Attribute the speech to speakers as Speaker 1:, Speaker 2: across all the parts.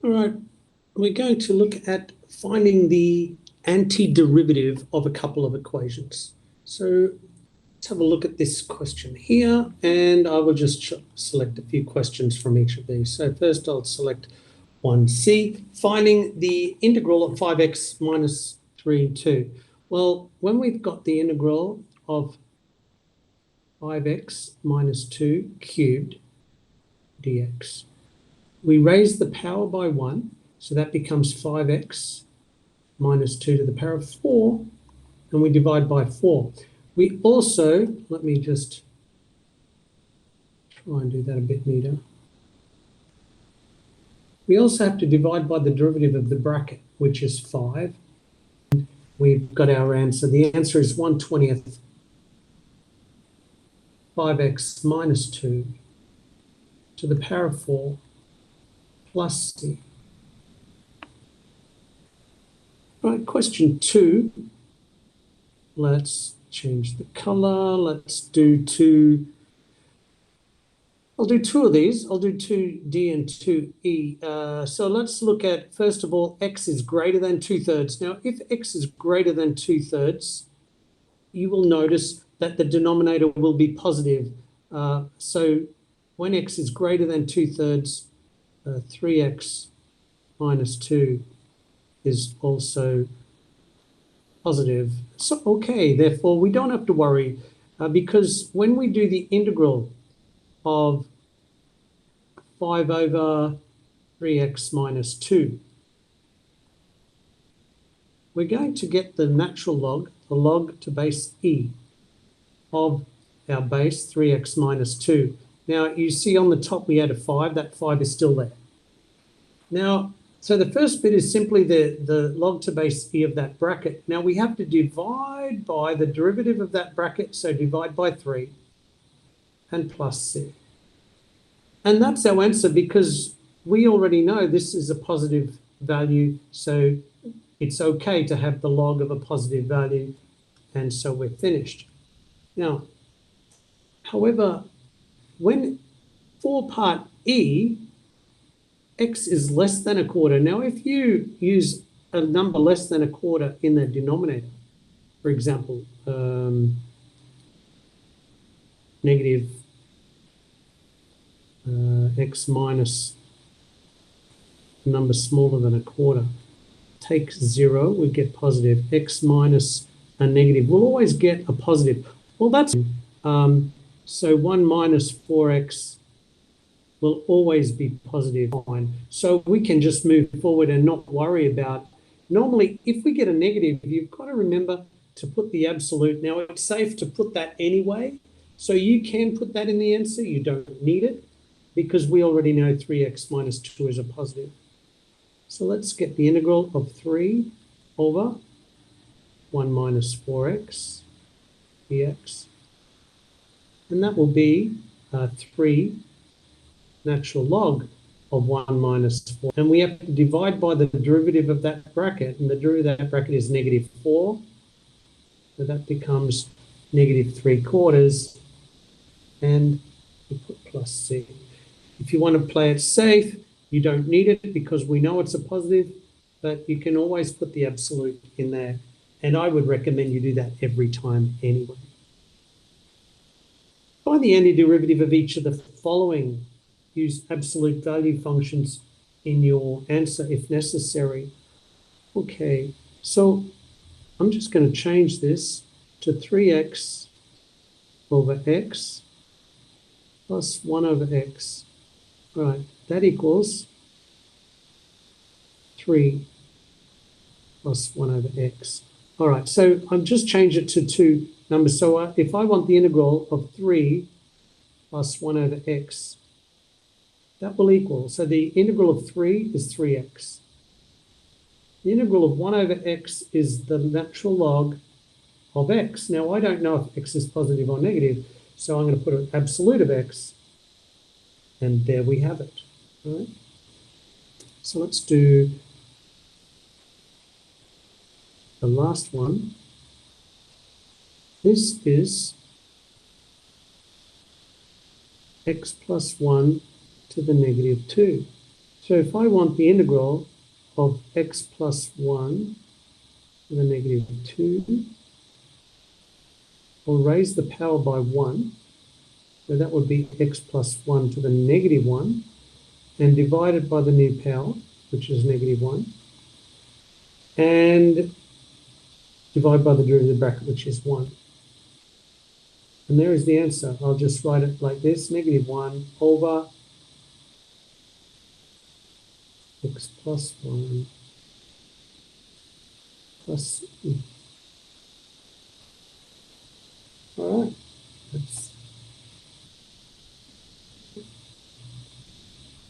Speaker 1: All right, we're going to look at finding the antiderivative of a couple of equations. So let's have a look at this question here, and I will just select a few questions from each of these. So first I'll select 1C, finding the integral of 5x minus 3, 2. Well, when we've got the integral of 5x minus 2 cubed dx, we raise the power by 1, so that becomes 5x minus 2 to the power of 4, and we divide by 4. We also, let me just try and do that a bit neater. We also have to divide by the derivative of the bracket, which is 5. We've got our answer. The answer is 1/20th 5x minus 2 to the power of 4 plus c. Right, question 2. Let's change the color. Let's do 2. I'll do 2 of these. I'll do 2D and 2E. So let's look at, first of all, x is greater than 2/3. Now, if x is greater than 2/3, you will notice that the denominator will be positive. So when x is greater than 2/3, 3x minus 2 is also positive. So, okay, therefore, we don't have to worry because when we do the integral of 5 over 3x minus 2, we're going to get the natural log, the log to base e of our base 3x minus 2. Now, you see on the top we had a 5. That 5 is still there. Now, so the first bit is simply the log to base e of that bracket. Now, we have to divide by the derivative of that bracket, so divide by 3 and plus c. And that's our answer because we already know this is a positive value, so it's okay to have the log of a positive value, and so we're finished. Now, however, when for part E, x is less than a quarter. Now, if you use a number less than a quarter in the denominator, for example, negative x minus a number smaller than a quarter, take 0, we get positive. X minus a negative, we'll always get a positive. Well, that's so 1 minus 4x will always be positive. So we can just move forward and not worry about. Normally, if we get a negative, you've got to remember to put the absolute. Now, it's safe to put that anyway. So you can put that in the answer. You don't need it because we already know 3x minus 2 is a positive. So let's get the integral of 3 over 1 minus 4x dx. And that will be 3 natural log of 1 minus 4. And we have to divide by the derivative of that bracket. And the derivative of that bracket is negative 4. So that becomes negative 3/4. And we put plus c. If you want to play it safe, you don't need it because we know it's a positive, but you can always put the absolute in there. And I would recommend you do that every time anyway. Find the antiderivative of each of the following. Use absolute value functions in your answer if necessary. Okay, so I'm just going to change this to 3x over x plus 1 over x. All right, that equals 3 plus 1 over x. All right, so I've just changed it to 2 numbers. So if I want the integral of 3 plus 1 over x, that will equal, so the integral of 3 is 3x. The integral of 1 over x is the natural log of x. Now, I don't know if x is positive or negative, so I'm going to put an absolute of x, and there we have it. All right? So let's do the last one. This is x plus 1 to the negative 2. So if I want the integral of x plus 1 to the negative 2, I'll raise the power by 1. So that would be x plus 1 to the negative 1, and divided by the new power, which is negative 1, and divide by the derivative bracket, which is 1. And there is the answer. I'll just write it like this, negative 1 over x plus 1 plus c. All right.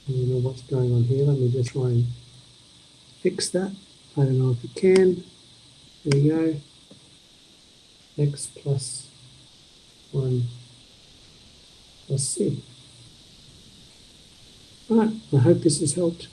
Speaker 1: I don't know what's going on here. Let me just try and fix that. I don't know if it can. There we go. X plus 1 plus c. All right. I hope this has helped.